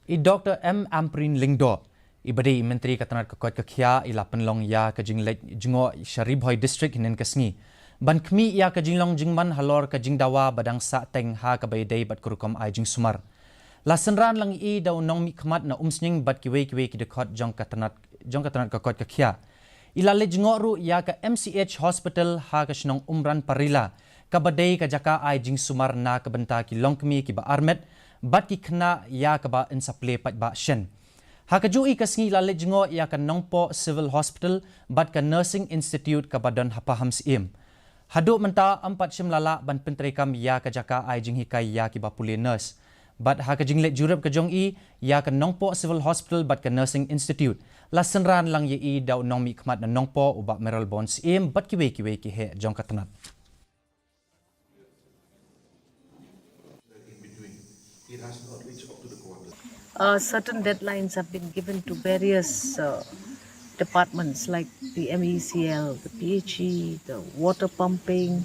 Dr. M. Ampareen Lyngdoh. Ibadi Myntri Tnat Koit Khiah ila penlong ya ke Leit Jngoh Bhoi district hinen kasngi. Ban kmi ya ke jinglong jingman halor ke jingdawa badang sa teng ha ke baydai bat kurukom ai jing sumar. Lasenran lang daw nong mi khmat na umsning bat kiwe ki dekot jong Tnat ke Koit Khiah. Ila le Jngoh ru ya ke MCH hospital ha ke snong umran parila. Kabadai ka jaka ai jing sumar na ke benta ki longkmi ki ba armet bat ki khna ya ka ba insaple pat ba shen. Hakajui kasngi la le Jngoh ya ka nongpo civil hospital bat ka nursing institute ka badan hapaham sim. Hadu menta 4 lala ban pentrekam ya ka jaka ai jing hikai ya ki ba puli nurse. Bat hakajing le jurep ka jong ya ka nongpo civil hospital bat ka nursing institute. La senran lang ye daw nong mi khmat na nongpo uba meral bons im bat ki he jong ka Tnat. Certain deadlines have been given to various departments like the MECL, the PHE, the water pumping.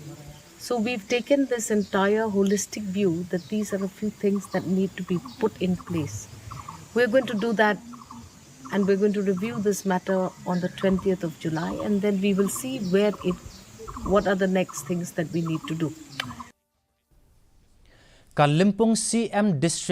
So we've taken this entire holistic view that these are a few things that need to be put in place. We're going to do that, and we're going to review this matter on the 20th of July, and then we will see what are the next things that we need to do. Kalimpong CM District